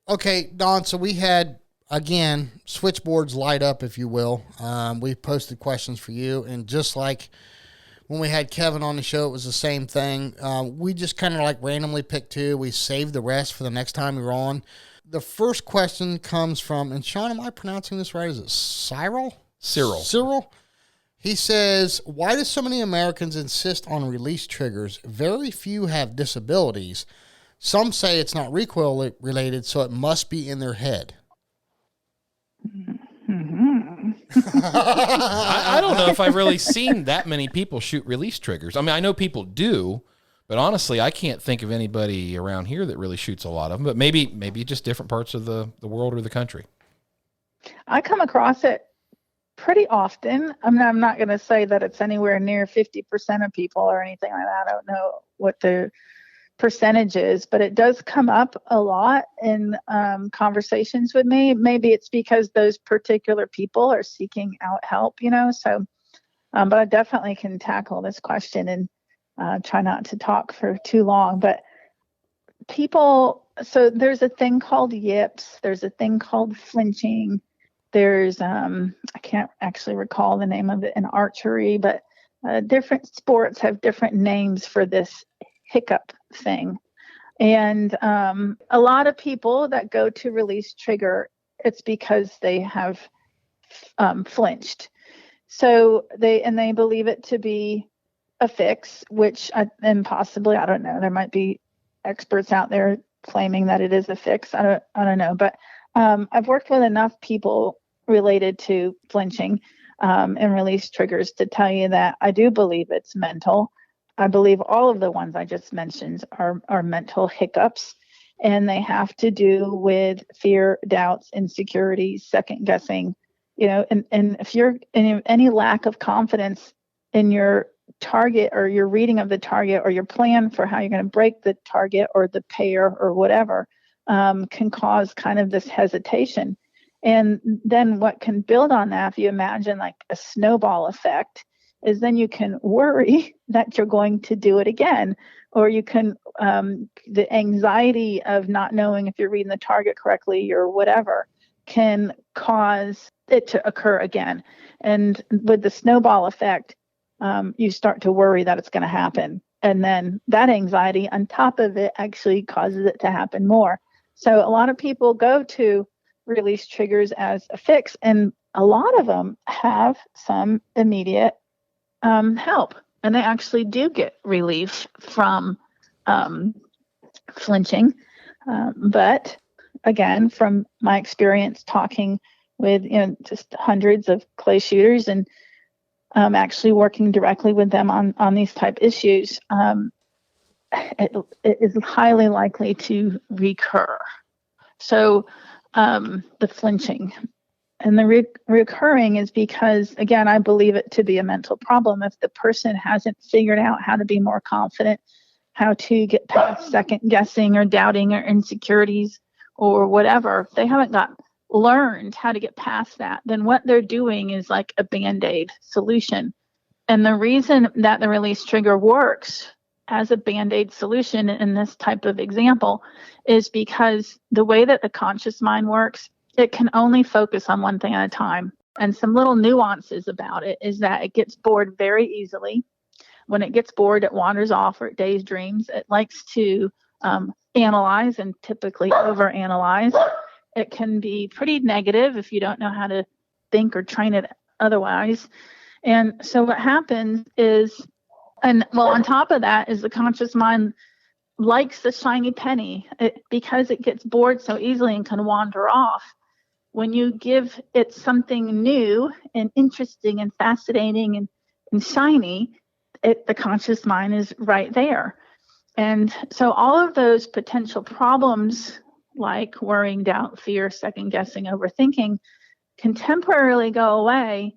Okay, Don, so we had, again, switchboards light up, if you will. We posted questions for you, and just like when we had Kevin on the show, it was the same thing. We just kind of randomly picked two. We saved the rest for the next time we were on. The first question comes from, and Sean, am I pronouncing this right? Is it Cyril? Cyril. He says, why do so many Americans insist on release triggers? Very few have disabilities. Some say it's not recoil related, so it must be in their head. I don't know if I've really seen that many people shoot release triggers. I mean, I know people do, but honestly, I can't think of anybody around here that really shoots a lot of them. But maybe just different parts of the world or the country. I come across it pretty often. I mean, I'm not going to say that it's anywhere near 50% of people or anything like that. I don't know what the percentage is, but it does come up a lot in conversations with me. Maybe it's because those particular people are seeking out help, so, but I definitely can tackle this question and try not to talk for too long. But so there's a thing called yips. There's a thing called flinching. There's, I can't actually recall the name of it in archery, but different sports have different names for this hiccup thing. And a lot of people that go to release trigger, it's because they have flinched. So they believe it to be a fix, and possibly, I don't know, there might be experts out there claiming that it is a fix. I don't know, but I've worked with enough people related to flinching and release triggers to tell you that I do believe it's mental. I believe all of the ones I just mentioned are mental hiccups, and they have to do with fear, doubts, insecurities, second guessing, and if you're in any lack of confidence in your target or your reading of the target or your plan for how you're going to break the target or the pair or whatever, can cause kind of this hesitation. And then what can build on that, if you imagine like a snowball effect, is then you can worry that you're going to do it again, or you can, the anxiety of not knowing if you're reading the target correctly or whatever can cause it to occur again. And with the snowball effect, you start to worry that it's going to happen. And then that anxiety on top of it actually causes it to happen more. So a lot of people go to release triggers as a fix, and a lot of them have some immediate help, and they actually do get relief from flinching. But again, from my experience talking with just hundreds of clay shooters and actually working directly with them on these type issues, it is highly likely to recur. So the flinching and the recurring is because, again, I believe it to be a mental problem. If the person hasn't figured out how to be more confident, how to get past second guessing or doubting or insecurities or whatever, if they haven't learned how to get past that, then what they're doing is like a Band-Aid solution. And the reason that the release trigger works as a Band-Aid solution in this type of example is because the way that the conscious mind works, it can only focus on one thing at a time. And some little nuances about it is that it gets bored very easily. When it gets bored, it wanders off or it daydreams. It likes to analyze and typically overanalyze. It can be pretty negative if you don't know how to think or train it otherwise. And so what happens is, on top of that is the conscious mind likes the shiny penny because it gets bored so easily and can wander off. When you give it something new and interesting and fascinating and shiny, the conscious mind is right there. And so all of those potential problems like worrying, doubt, fear, second guessing, overthinking can temporarily go away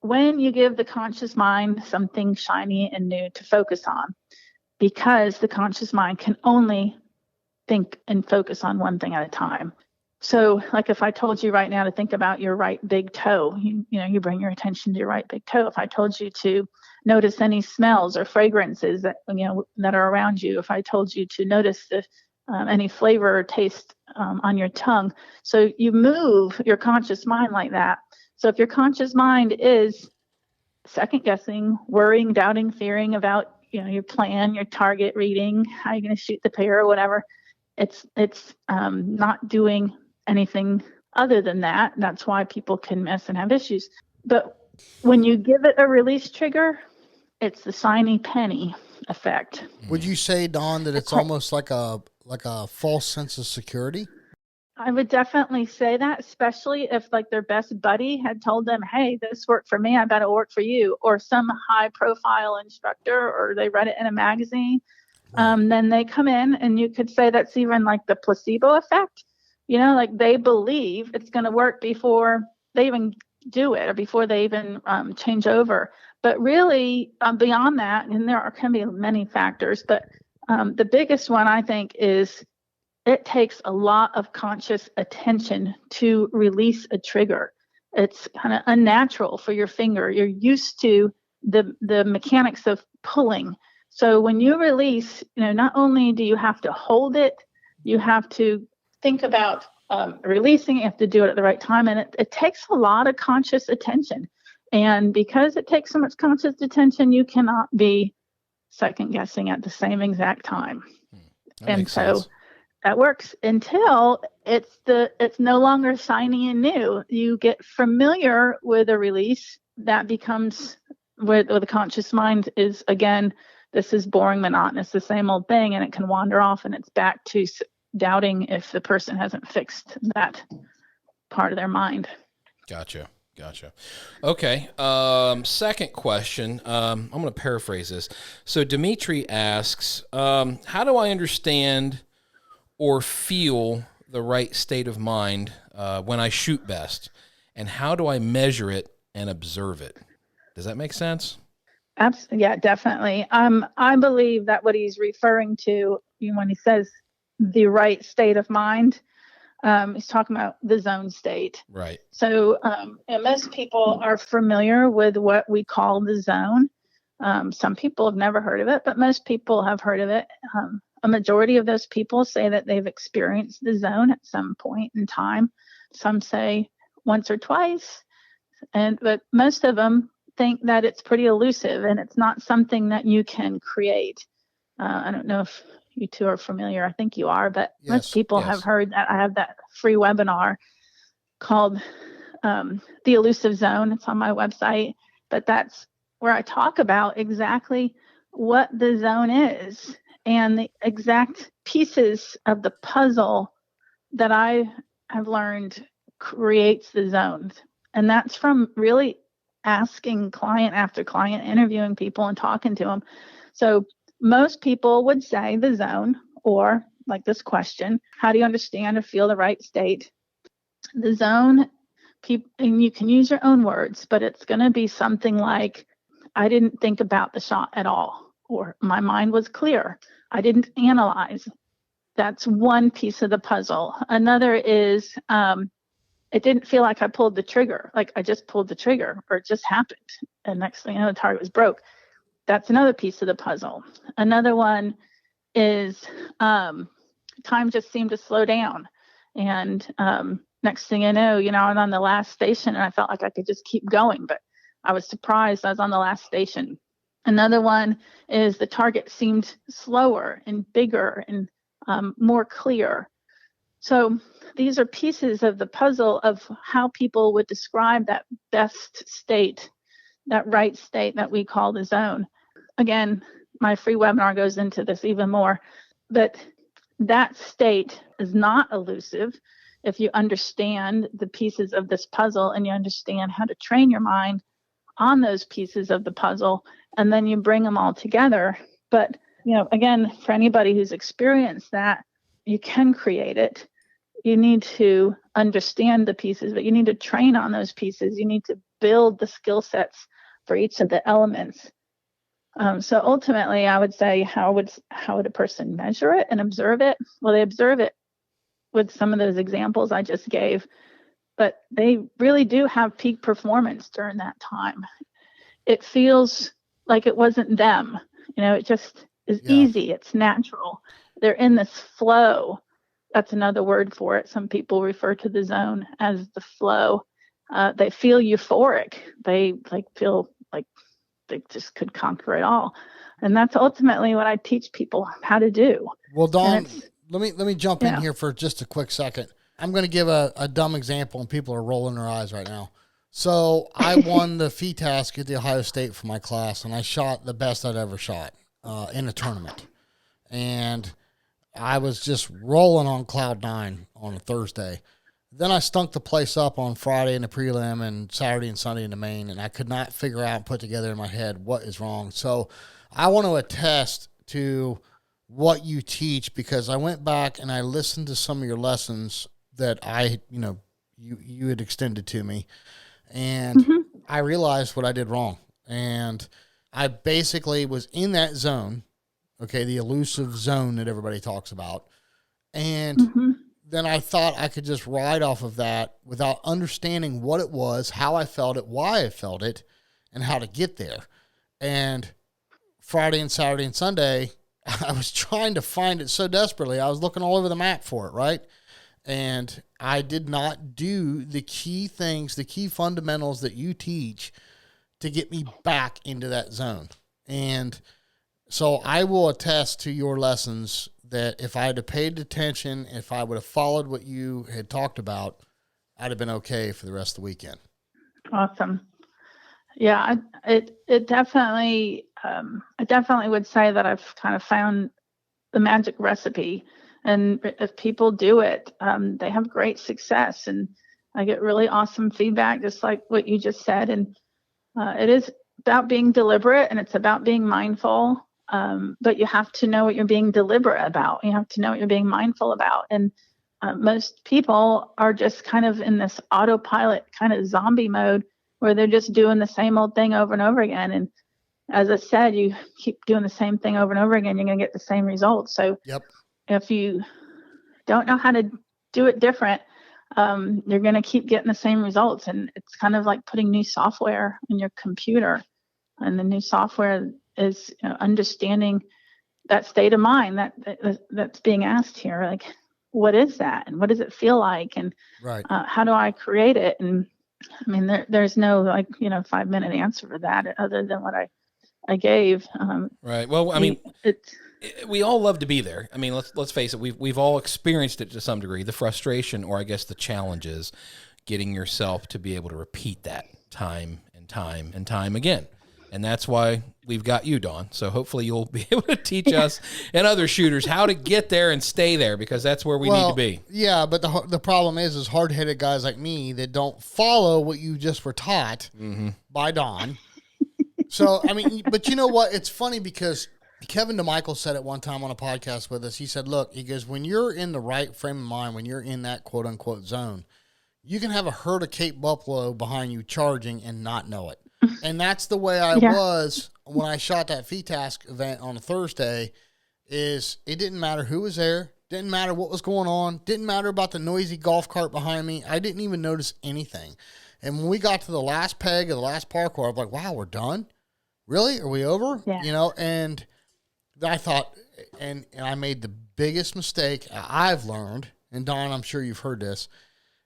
when you give the conscious mind something shiny and new to focus on, because the conscious mind can only think and focus on one thing at a time. So like if I told you right now to think about your right big toe, you bring your attention to your right big toe. If I told you to notice any smells or fragrances that are around you, if I told you to notice any flavor or taste on your tongue. So you move your conscious mind like that. So if your conscious mind is second guessing, worrying, doubting, fearing about your plan, your target reading, how you're going to shoot the pair or whatever, it's not doing anything other than that. That's why people can miss and have issues. But when you give it a release trigger, it's the shiny penny effect. Would you say, Dawn, that it's almost like a false sense of security? I would definitely say that, especially if like their best buddy had told them, hey, this worked for me, I bet it'll work for you, or some high profile instructor, or they read it in a magazine. Then they come in, and you could say that's even like the placebo effect. Like they believe it's going to work before they even do it or before they even change over. But really, beyond that, and can be many factors, but the biggest one I think is it takes a lot of conscious attention to release a trigger. It's kind of unnatural for your finger. You're used to the mechanics of pulling. So when you release, not only do you have to hold it, you have to think about releasing. You have to do it at the right time. And it takes a lot of conscious attention. And because it takes so much conscious attention, you cannot be second guessing at the same exact time. And so sense. That works until it's no longer shiny and new. You get familiar with a release that becomes where the conscious mind is, again, this is boring, monotonous, the same old thing, and it can wander off, and it's back to doubting if the person hasn't fixed that part of their mind. Gotcha. Okay. Second question. I'm going to paraphrase this. So Dimitri asks, how do I understand or feel the right state of mind when I shoot best? And how do I measure it and observe it? Does that make sense? Absolutely. Yeah, definitely. I believe that what he's referring to when he says the right state of mind, he's talking about the zone state. Right. So most people are familiar with what we call the zone. Some people have never heard of it, but most people have heard of it. A majority of those people say that they've experienced the zone at some point in time. Some say once or twice, but most of them think that it's pretty elusive and it's not something that you can create. I don't know if you two are familiar. I think you are, but most people have heard that. I have that free webinar called The Elusive Zone. It's on my website, but that's where I talk about exactly what the zone is and the exact pieces of the puzzle that I have learned creates the zones. And that's from really asking client after client, interviewing people and talking to them. So most people would say the zone, or like this question, how do you understand or feel the right state? The zone, and you can use your own words, but it's going to be something like, I didn't think about the shot at all, or my mind was clear. I didn't analyze. That's one piece of the puzzle. Another is, it didn't feel like I pulled the trigger, like I just pulled the trigger, or it just happened. And next thing you know, the target was broke. That's another piece of the puzzle. Another one is time just seemed to slow down. And next thing I know, I'm on the last station and I felt like I could just keep going, but I was surprised I was on the last station. Another one is the target seemed slower and bigger and more clear. So these are pieces of the puzzle of how people would describe that best state, that right state that we call the zone. Again, my free webinar goes into this even more, but that state is not elusive if you understand the pieces of this puzzle and you understand how to train your mind on those pieces of the puzzle, and then you bring them all together. But, again, for anybody who's experienced that, you can create it. You need to understand the pieces, but you need to train on those pieces. You need to build the skill sets for each of the elements. So ultimately, I would say, how would a person measure it and observe it? Well, they observe it with some of those examples I just gave, but they really do have peak performance during that time. It feels like it wasn't them. It just is easy. It's natural. They're in this flow. That's another word for it. Some people refer to the zone as the flow. They feel euphoric. They feel like they just could conquer it all. And that's ultimately what I teach people how to do. Well, Dawn, let me jump in here for just a quick second. I'm going to give a dumb example, and people are rolling their eyes right now. So I won the fee task at the Ohio State for my class, and I shot the best I'd ever shot in a tournament. And I was just rolling on cloud nine on a Thursday. Then I stunk the place up on Friday in the prelim and Saturday and Sunday in the main, and I could not figure out and put together in my head what is wrong. So I want to attest to what you teach, because I went back and I listened to some of your lessons that you had extended to me, and I realized what I did wrong. And I basically was in that zone, okay, the elusive zone that everybody talks about. And then I thought I could just ride off of that without understanding what it was, how I felt it, why I felt it, and how to get there. And Friday and Saturday and Sunday, I was trying to find it so desperately. I was looking all over the map for it, right? And I did not do the key things, the key fundamentals that you teach to get me back into that zone. And so I will attest to your lessons that if I had paid attention, if I would have followed what you had talked about, I'd have been okay for the rest of the weekend. Awesome. Yeah, it definitely, I definitely would say that I've kind of found the magic recipe. And if people do it, they have great success. And I get really awesome feedback, just like what you just said. And it is about being deliberate, and it's about being mindful. But you have to know what you're being deliberate about. You have to know what you're being mindful about. And most people are just kind of in this autopilot kind of zombie mode where they're just doing the same old thing over and over again. And as I said, you keep doing the same thing over and over again, you're going to get the same results. So if you don't know how to do it different, you're going to keep getting the same results. And it's kind of like putting new software in your computer. And the new software is understanding that state of mind that's being asked here. Like, what is that? And what does it feel like? And how do I create it? And I mean, there's no 5-minute answer for that other than what I gave. Right. Well, I mean, we all love to be there. I mean, let's face it. We've all experienced it to some degree. The frustration, or I guess the challenge, is getting yourself to be able to repeat that time and time and time again. And that's why we've got you, Dawn. So hopefully you'll be able to teach us and other shooters how to get there and stay there, because that's where we need to be. Yeah, but the problem is hard-headed guys like me that don't follow what you just were taught by Dawn. So, I mean, but you know what? It's funny because Kevin DeMichael said it one time on a podcast with us. He said, look, he goes, when you're in the right frame of mind, when you're in that quote-unquote zone, you can have a herd of Cape Buffalo behind you charging and not know it. And that's the way I was when I shot that FETASC event on a Thursday. Is it didn't matter who was there, didn't matter what was going on, didn't matter about the noisy golf cart behind me. I didn't even notice anything. And when we got to the last peg of the last parkour, I was like, wow, we're done? Really? Are we over? Yeah. And I thought, and I made the biggest mistake I've learned, and Don, I'm sure you've heard this,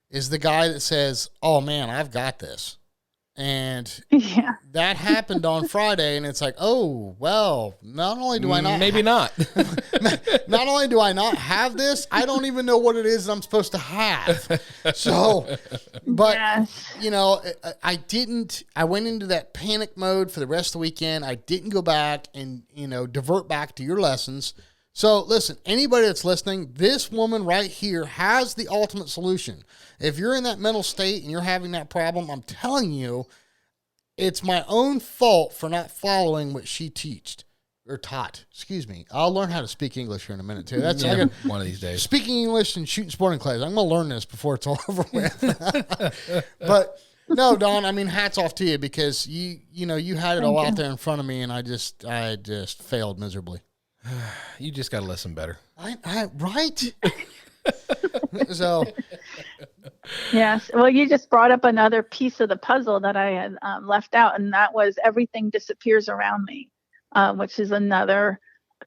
is the guy that says, oh man, I've got this. And that happened on Friday, and it's like, oh, well, not only do I not... Maybe not. Not only do I not have this, I don't even know what it is I'm supposed to have. So, but, I went into that panic mode for the rest of the weekend. I didn't go back and, divert back to your lessons. So, listen, anybody that's listening, this woman right here has the ultimate solution. If you're in that mental state and you're having that problem, I'm telling you, it's my own fault for not following what she taught. Excuse me. I'll learn how to speak English here in a minute, too. That's one of these days. Speaking English and shooting sporting clays. I'm going to learn this before it's all over with. But, no, Don, I mean, hats off to you, because you had it all out there in front of me, and I just failed miserably. You just got to listen better. Right? So, yes. Well, you just brought up another piece of the puzzle that I had left out, and that was everything disappears around me, which is another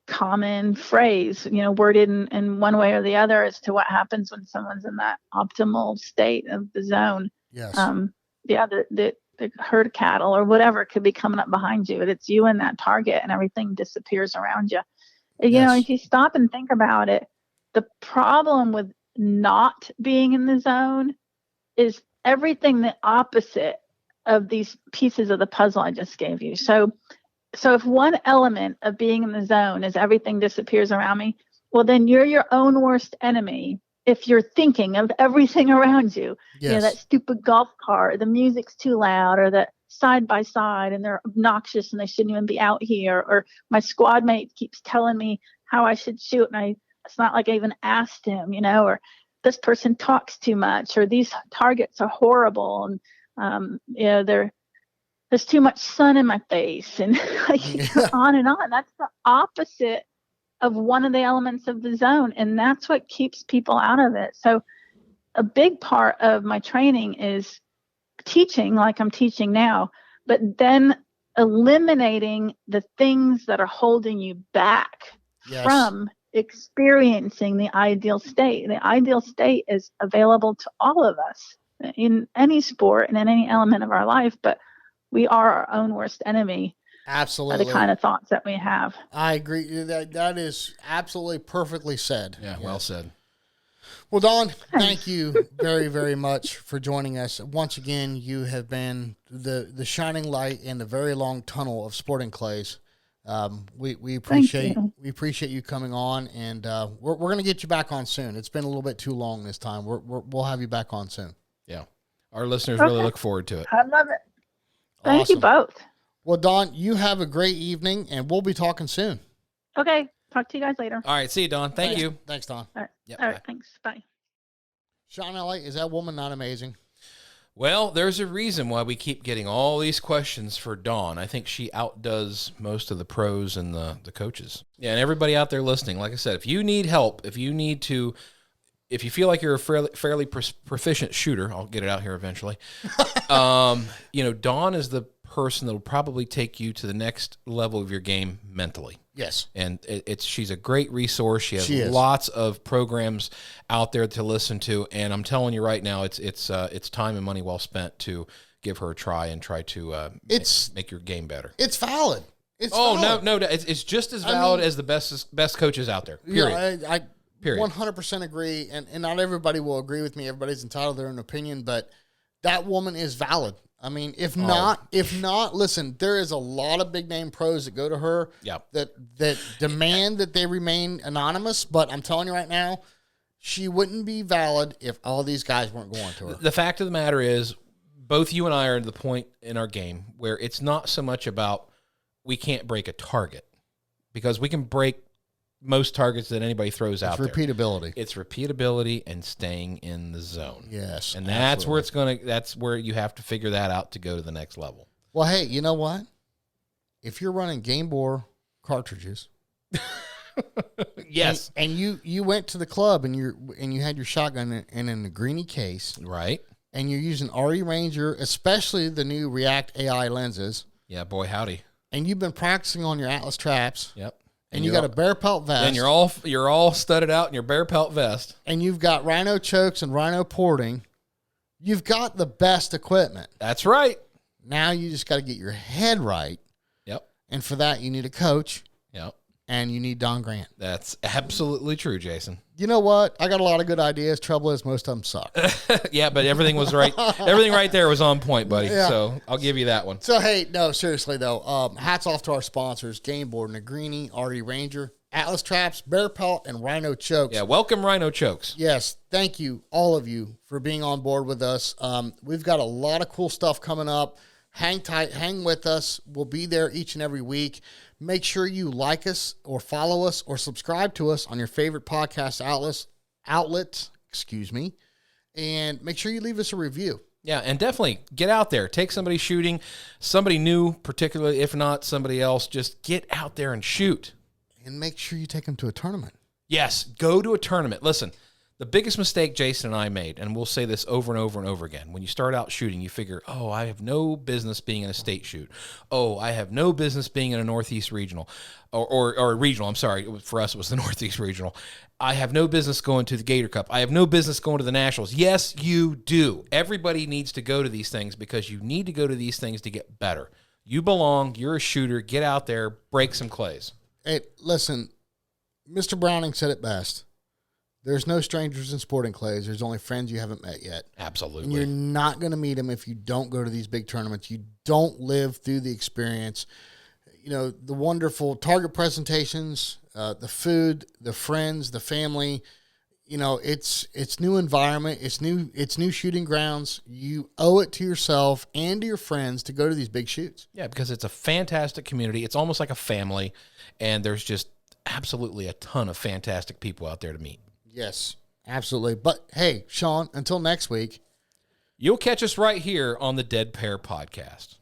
common phrase, worded in one way or the other as to what happens when someone's in that optimal state of the zone. Yes. The herd of cattle or whatever could be coming up behind you, but it's you and that target, and everything disappears around you. If you stop and think about it, The problem with not being in the zone is everything the opposite of these pieces of the puzzle I just gave you. So if one element of being in the zone is everything disappears around me, well, then you're your own worst enemy if you're thinking of everything around you. Yes. You know, that stupid golf cart, the music's too loud, or that side by side and they're obnoxious and they shouldn't even be out here, or my squad mate keeps telling me how I should shoot and it's not like I even asked him, you know, or this person talks too much, or these targets are horrible, and you know, there's too much sun in my face, and on and on. That's the opposite of one of the elements of the zone, and that's what keeps people out of it. So a big part of my training is teaching like I'm teaching now, but then eliminating the things that are holding you back from experiencing the ideal state. The ideal state is available to all of us in any sport and in any element of our life, but we are our own worst enemy. Absolutely. By the kind of thoughts that we have. I agree. That is absolutely perfectly said. Yeah, well said. Well, Dawn, thank you very, very much for joining us. Once again, you have been the shining light in the very long tunnel of sporting clays. We appreciate you coming on, and we're going to get you back on soon. It's been a little bit too long this time. We'll have you back on soon. Yeah, our listeners really look forward to it. I love it. Thank you both. Well, Dawn, you have a great evening, and we'll be talking soon. Okay. Talk to you guys later. All right. See you, Dawn. Thank you. Thanks, Dawn. All right. Yep, All right. bye. Thanks. Bye. Sean Elliott, is that woman not amazing? Well, there's a reason why we keep getting all these questions for Dawn. I think she outdoes most of the pros and the coaches. Yeah, and everybody out there listening, like I said, if you need help, if you feel like you're a fairly proficient shooter, I'll get it out here eventually. Dawn is the person that will probably take you to the next level of your game mentally. Yes. And she's a great resource. She has is. lots of programs out there to listen to, and I'm telling you right now, it's time and money well spent to give her a try and try to make your game better. It's valid. Valid. No, it's just as valid as the best coaches out there. Period. Yeah, I Period. 100% agree, and not everybody will agree with me. Everybody's entitled to their own opinion, but that woman is valid. I mean, if not, listen, there is a lot of big name pros that go to her that demand that they remain anonymous, but I'm telling you right now, she wouldn't be valid if all these guys weren't going to her. The fact of the matter is, both you and I are at the point in our game where it's not so much about we can't break a target, because we can break most targets that anybody throws out there. Repeatability. It's repeatability and staying in the zone. Yes. And that's where you have to figure that out to go to the next level. Well, hey, you know what? If you're running Game Bore cartridges, yes, and you went to the club and you had your shotgun in a greeny case, right? And you're using RE Ranger, especially the new React AI lenses. Yeah, boy, howdy. And you've been practicing on your Atlas traps. Yep. And you got a bear pelt vest. And you're all studded out in your bear pelt vest. And you've got rhino chokes and rhino porting. You've got the best equipment. That's right. Now you just got to get your head right. Yep. And for that, you need a coach. Yep. And you need Don Grant. That's absolutely true, Jason. You know what? I got a lot of good ideas. Trouble is, most of them suck. Yeah, but everything was right. Everything right there was on point, buddy. Yeah. So I'll give you that one. So, hey, no, seriously, though. Hats off to our sponsors, Game Board, Negrini, RE Ranger, Atlas Traps, Bear Pelt, and Rhino Chokes. Yeah, welcome Rhino Chokes. Yes, thank you, all of you, for being on board with us. We've got a lot of cool stuff coming up. Hang tight, hang with us. We'll be there each and every week. Make sure you like us or follow us or subscribe to us on your favorite podcast outlet, and make sure you leave us a review. Yeah, and definitely get out there. Take somebody shooting, somebody new, particularly, if not somebody else. Just get out there and shoot. And make sure you take them to a tournament. Yes, go to a tournament. Listen, the biggest mistake Jason and I made, and we'll say this over and over and over again, when you start out shooting, you figure, oh, I have no business being in a state shoot. Oh, I have no business being in a Northeast regional, or a regional. I'm sorry. For us, it was the Northeast regional. I have no business going to the Gator Cup. I have no business going to the Nationals. Yes, you do. Everybody needs to go to these things because you need to go to these things to get better. You belong. You're a shooter. Get out there. Break some clays. Hey, listen, Mr. Browning said it best. There's no strangers in sporting clays. There's only friends you haven't met yet. Absolutely. And you're not going to meet them if you don't go to these big tournaments. You don't live through the experience. You know, the wonderful target presentations, the food, the friends, the family. You know, it's new environment. It's new shooting grounds. You owe it to yourself and to your friends to go to these big shoots. Yeah, because it's a fantastic community. It's almost like a family, and there's just absolutely a ton of fantastic people out there to meet. Yes, absolutely. But hey, Sean, until next week. You'll catch us right here on the Dead Pair Podcast.